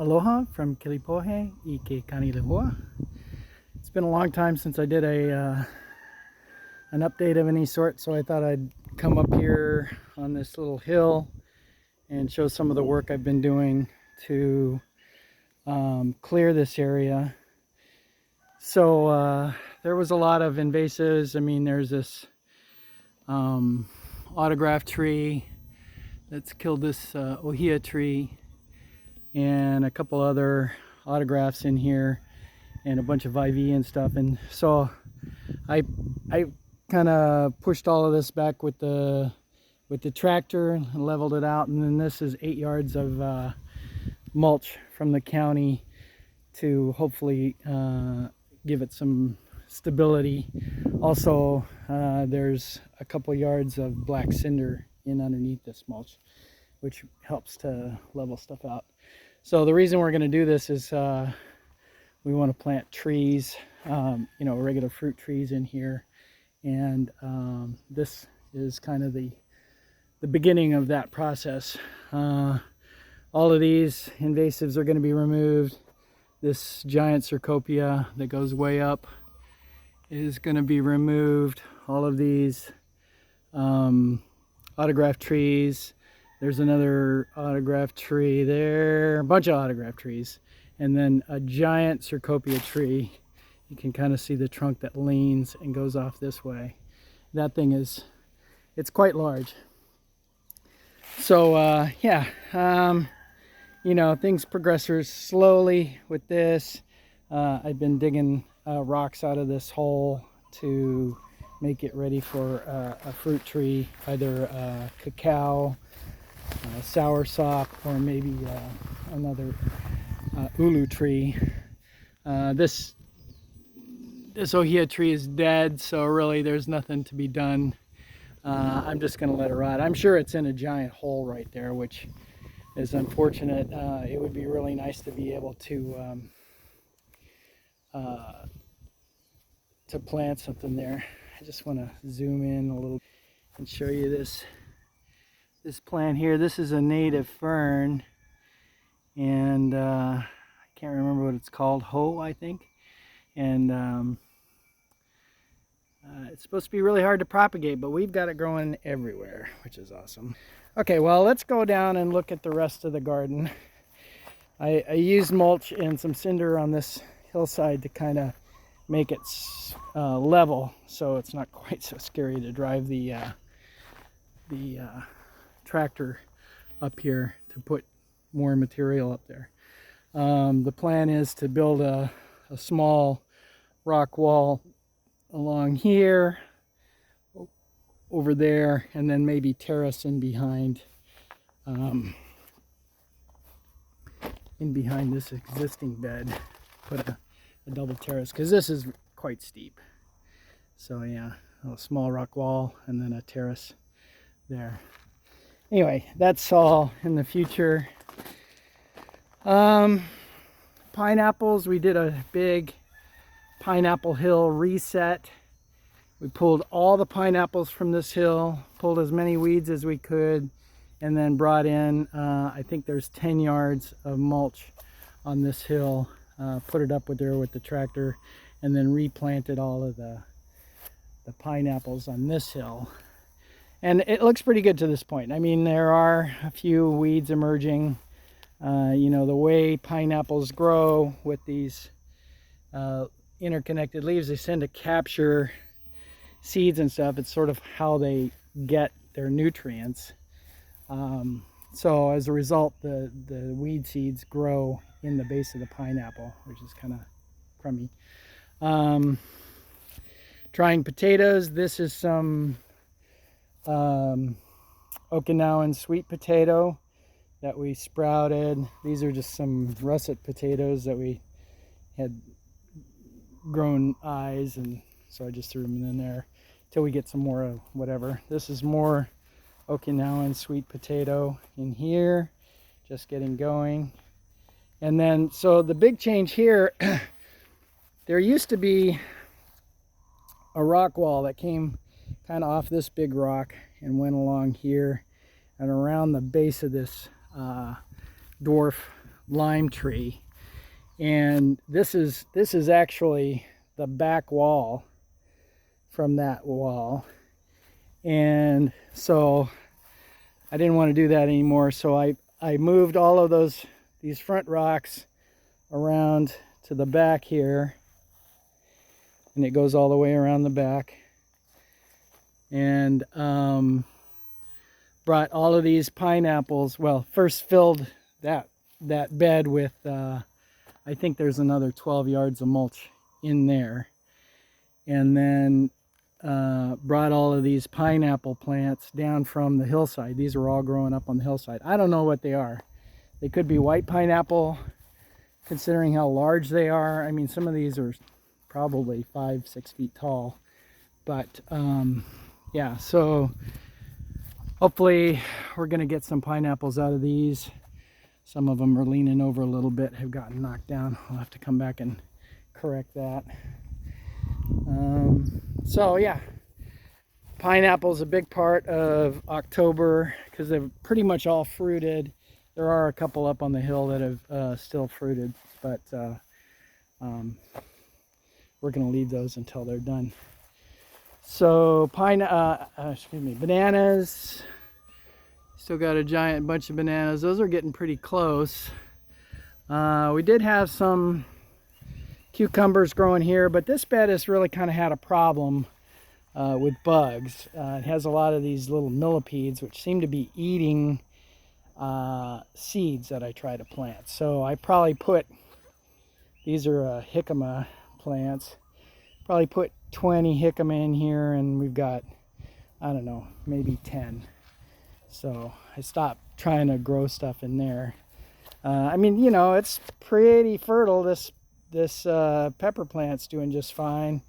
Aloha from Kilipohe, Ike Kanilehua. It's been a long time since I did an update of any sort, so I thought I'd come up here on this little hill and show some of the work I've been doing to clear this area. So there was a lot of invasives. I mean, there's this autograph tree that's killed this ohia tree, and a couple other autographs in here, and a bunch of IV and stuff. And so I kind of pushed all of this back with the tractor and leveled it out. And then this is 8 yards of mulch from the county to hopefully give it some stability. Also, there's a couple yards of black cinder in underneath this mulch, which helps to level stuff out. So the reason we're going to do this is we want to plant trees, regular fruit trees in here, and this is kind of the beginning of that process. All of these invasives are going to be removed. This giant Cecropia that goes way up is going to be removed. All of these autograph trees. There's another autograph tree there, a bunch of autograph trees, and then a giant Cecropia tree. You can kind of see the trunk that leans and goes off this way. That thing it's quite large. So things progress slowly with this. I've been digging rocks out of this hole to make it ready for a fruit tree, either cacao, soursop, or maybe another ulu tree. This ohia tree is dead, so really there's nothing to be done. I'm just going to let it rot. I'm sure it's in a giant hole right there, which is unfortunate. It would be really nice to be able to plant something there. I just want to zoom in a little and show you this plant here. This is a native fern, and I can't remember what it's called. Ho, I think. And it's supposed to be really hard to propagate, but we've got it growing everywhere, which is awesome. Okay, well, let's go down and look at the rest of the garden. I used mulch and some cinder on this hillside to kind of make it level, so it's not quite so scary to drive the tractor up here to put more material up there. The plan is to build a small rock wall along here, over there, and then maybe terrace in behind this existing bed. Put a double terrace, because this is quite steep. So yeah, a small rock wall and then a terrace there. Anyway, that's all in the future. Pineapples, we did a big pineapple hill reset. We pulled all the pineapples from this hill, pulled as many weeds as we could, and then brought in, I think there's 10 yards of mulch on this hill, put it up with the tractor, and then replanted all of the pineapples on this hill. And it looks pretty good to this point. I mean, there are a few weeds emerging. The way pineapples grow with these interconnected leaves, they tend to capture seeds and stuff. It's sort of how they get their nutrients. So as a result, the weed seeds grow in the base of the pineapple, which is kind of crummy. Trying potatoes. This is some Okinawan sweet potato that we sprouted. These are just some russet potatoes that we had grown eyes, and so I just threw them in there till we get some more whatever. This is more Okinawan sweet potato in here, just getting going. And then, so the big change here, there used to be a rock wall that came kind of off this big rock and went along here and around the base of this dwarf lime tree, and this is actually the back wall from that wall, and so I didn't want to do that anymore. So I moved all of these front rocks around to the back here, and it goes all the way around the back, and brought all of these pineapples. Well, first filled that bed with I think there's another 12 yards of mulch in there, and then brought all of these pineapple plants down from the hillside. These are all growing up on the hillside. I don't know what they are. They could be white pineapple, considering how large they are. I mean, some of these are probably 5-6 feet tall, but yeah, so hopefully we're gonna get some pineapples out of these. Some of them are leaning over a little bit, have gotten knocked down. I'll have to come back and correct that. So yeah, pineapple's a big part of October because they're pretty much all fruited. There are a couple up on the hill that have still fruited, but we're going to leave those until they're done. So bananas. Still got a giant bunch of bananas. Those are getting pretty close. We did have some cucumbers growing here, but this bed has really kind of had a problem with bugs. It has a lot of these little millipedes which seem to be eating seeds that I try to plant. So I probably put, these are jicama plants, probably put 20 jicama in here, and we've got, I don't know, maybe 10. So I stopped trying to grow stuff in there. I mean, you know, it's pretty fertile. This pepper plant's doing just fine.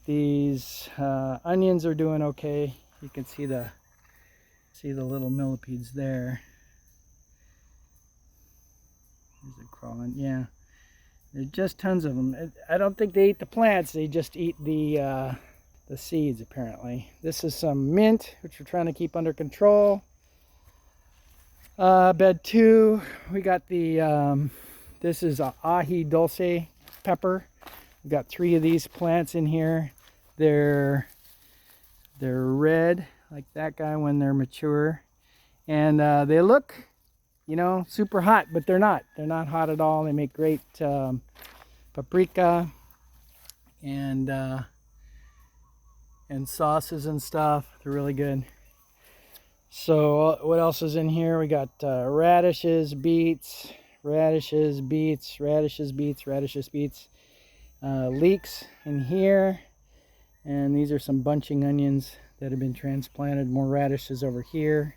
These onions are doing okay. You can see the little millipedes there. Is it crawling? Yeah, there's just tons of them. I don't think they eat the plants. They just eat the seeds apparently. This is some mint, which we're trying to keep under control. Bed 2, we got the this is a ají dulce pepper. We've got 3 of these plants in here. They're red like that guy when they're mature, and they look, you know, super hot, but they're not. They're not hot at all. They make great paprika and sauces and stuff. They're really good. So what else is in here? We got radishes, beets, radishes, beets, radishes, beets, radishes, beets, leeks in here, and these are some bunching onions that have been transplanted. More radishes over here.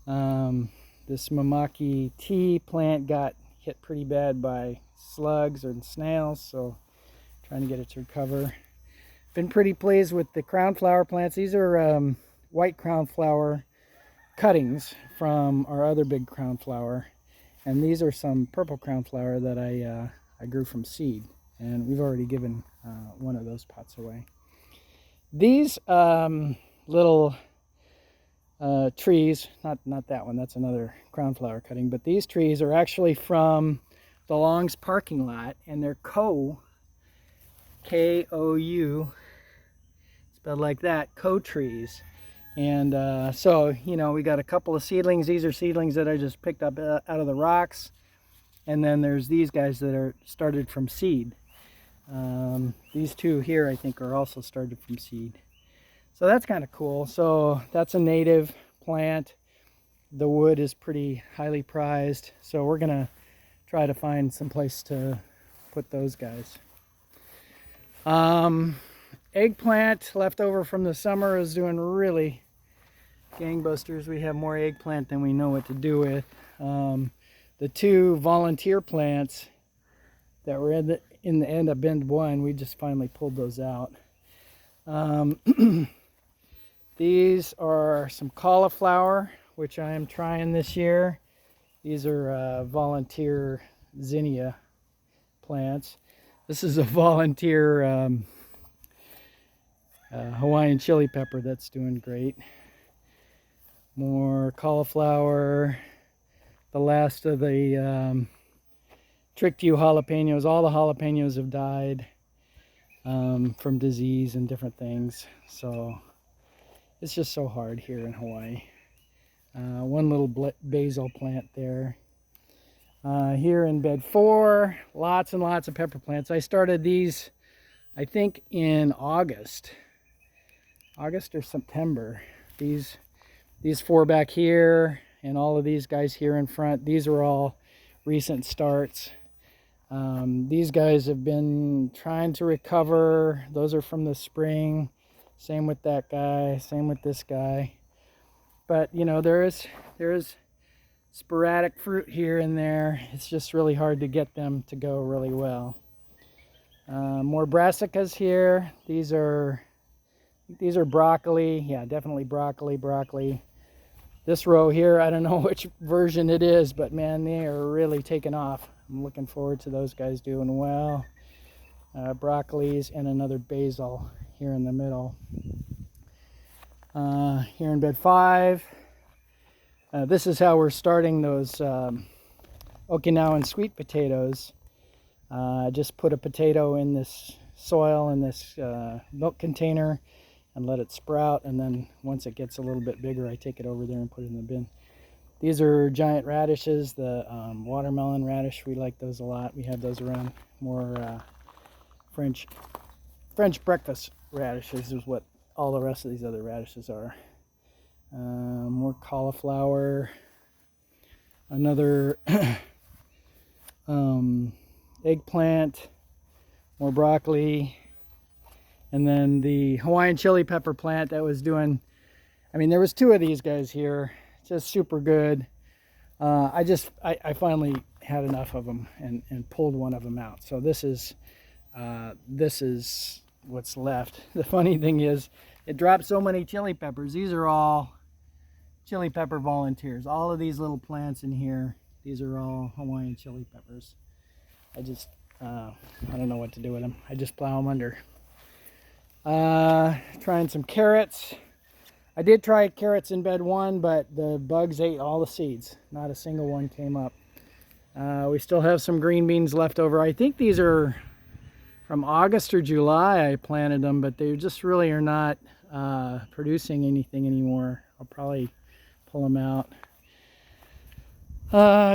This mamaki tea plant got hit pretty bad by slugs and snails, so trying to get it to recover. Been pretty pleased with the crown flower plants. These are white crown flower cuttings from our other big crown flower, and these are some purple crown flower that I grew from seed, and we've already given one of those pots away. These little trees, not that one, that's another crown flower cutting, but these trees are actually from the Long's parking lot, and they're K-O-U, spelled like that, trees. And so, you know, we got a couple of seedlings. These are seedlings that I just picked up out of the rocks. And then there's these guys that are started from seed. These 2 here, I think, are also started from seed. So that's kind of cool. So that's a native plant. The wood is pretty highly prized. So we're going to try to find some place to put those guys. Eggplant left over from the summer is doing really gangbusters. We have more eggplant than we know what to do with. The 2 volunteer plants that were in the end of bend 1, we just finally pulled those out. These are some cauliflower, which I am trying this year. These are volunteer zinnia plants. This is a volunteer Hawaiian chili pepper that's doing great. More cauliflower. The last of the tricked you jalapenos. All the jalapenos have died from disease and different things. So it's just so hard here in Hawaii. One little basil plant there. Here in bed 4, lots and lots of pepper plants. I started these, I think, in August or September. These 4 back here and all of these guys here in front, these are all recent starts. These guys have been trying to recover. Those are from the spring. Same with that guy, same with this guy. But you know, there is sporadic fruit here and there. It's just really hard to get them to go really well. More brassicas here. These are broccoli. Yeah, definitely broccoli. This row here, I don't know which version it is, but man, they are really taking off. I'm looking forward to those guys doing well. Broccolis and another basil here in the middle. Here in bed 5, this is how we're starting those Okinawan sweet potatoes. Just put a potato in this soil in this milk container and let it sprout, and then once it gets a little bit bigger, I take it over there and put it in the bin. These are giant radishes, the watermelon radish. We like those a lot. We have those around. More French breakfast radishes is what all the rest of these other radishes are. More cauliflower, another eggplant, more broccoli, and then the Hawaiian chili pepper plant that was doing, I mean, there was 2 of these guys here, just super good. I finally had enough of them and pulled one of them out. So this is what's left. The funny thing is, it dropped so many chili peppers. These are all chili pepper volunteers. All of these little plants in here, these are all Hawaiian chili peppers. I don't know what to do with them. I just plow them under. Trying some carrots. I did try carrots in bed 1, but the bugs ate all the seeds. Not a single one came up. We still have some green beans left over. I think these are from August or July I planted them, but they just really are not producing anything anymore. I'll probably pull them out.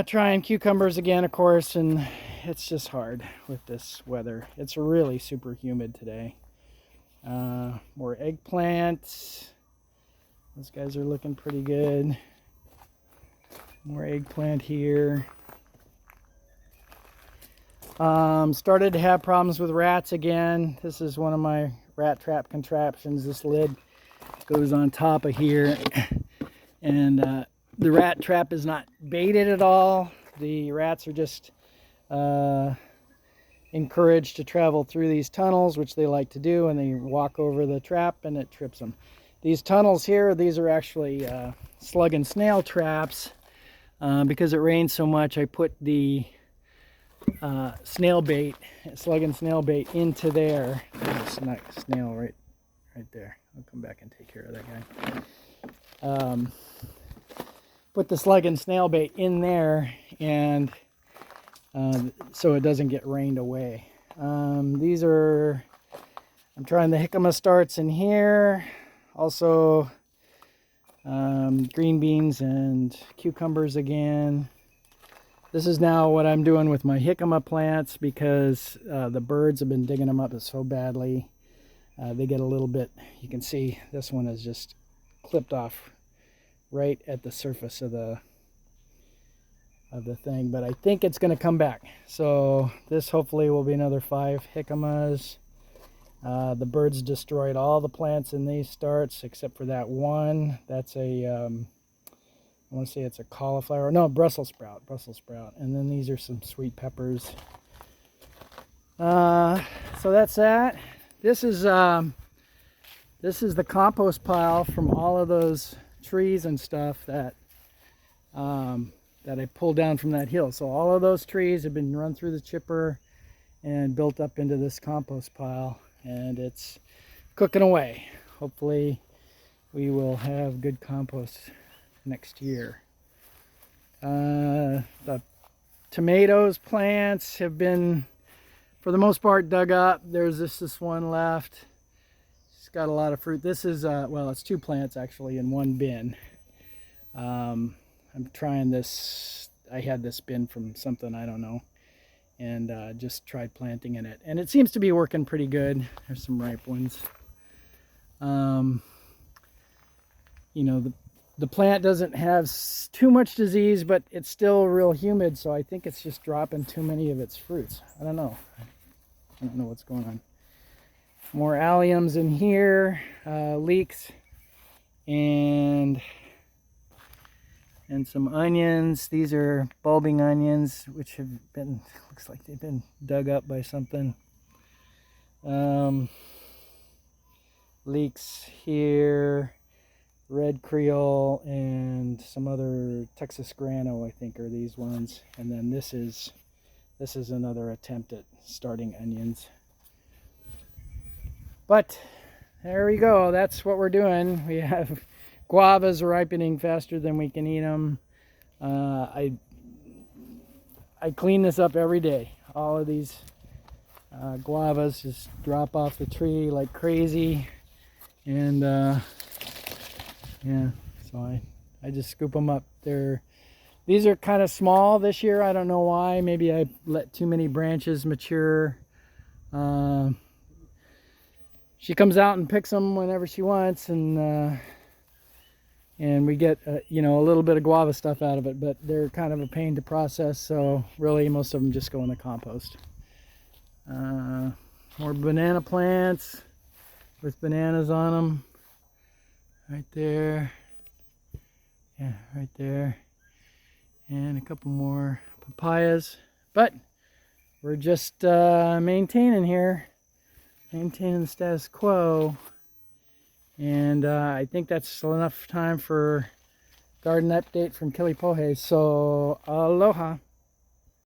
Trying cucumbers again, of course, and it's just hard with this weather. It's really super humid today. More eggplants. Those guys are looking pretty good. More eggplant here. Started to have problems with rats again. This is one of my rat trap contraptions. This lid goes on top of here, and the rat trap is not baited at all. The rats are just encouraged to travel through these tunnels, which they like to do, and they walk over the trap and it trips them. These tunnels here, these are actually slug and snail traps. Because it rains so much, I put the slug and snail bait into there. There's a snail right there. I'll come back and take care of that guy. Put the slug and snail bait in there, and so it doesn't get rained away. These are, I'm trying the jicama starts in here. Also green beans and cucumbers again. This is now what I'm doing with my jicama plants, because the birds have been digging them up so badly. They get a little bit, you can see this one is just clipped off right at the surface of the thing, but I think it's going to come back. So this hopefully will be another 5 jicamas. The birds destroyed all the plants in these starts except for that one. That's a I want to say it's a cauliflower. No, Brussels sprout. And then these are some sweet peppers. So that's that. This is the compost pile from all of those trees and stuff that that I pulled down from that hill. So all of those trees have been run through the chipper and built up into this compost pile, and it's cooking away. Hopefully we will have good compost next year. The tomatoes plants have been, for the most part, dug up. There's this one left. It's got a lot of fruit. This is, well, it's 2 plants actually in 1 bin. I'm trying this. I had this bin from something, I don't know, and just tried planting in it. And it seems to be working pretty good. There's some ripe ones. You know, the plant doesn't have too much disease, but it's still real humid, so I think it's just dropping too many of its fruits. I don't know. I don't know what's going on. More alliums in here, leeks, and some onions. These are bulbing onions, which have been, looks like they've been dug up by something. Leeks here, red Creole, and some other Texas grano, I think, are these ones. And then this is another attempt at starting onions. But there we go. That's what we're doing. We have guavas ripening faster than we can eat them. I clean this up every day. All of these guavas just drop off the tree like crazy, and yeah, so I just scoop them up. These are kind of small this year. I don't know why. Maybe I let too many branches mature. She comes out and picks them whenever she wants, and we get you know, a little bit of guava stuff out of it, but they're kind of a pain to process, so really most of them just go in the compost. More banana plants with bananas on them. Right there. Yeah, right there. And a couple more papayas. But we're just maintaining here. Maintaining the status quo. And I think that's enough time for garden update from Kilipohe. So aloha.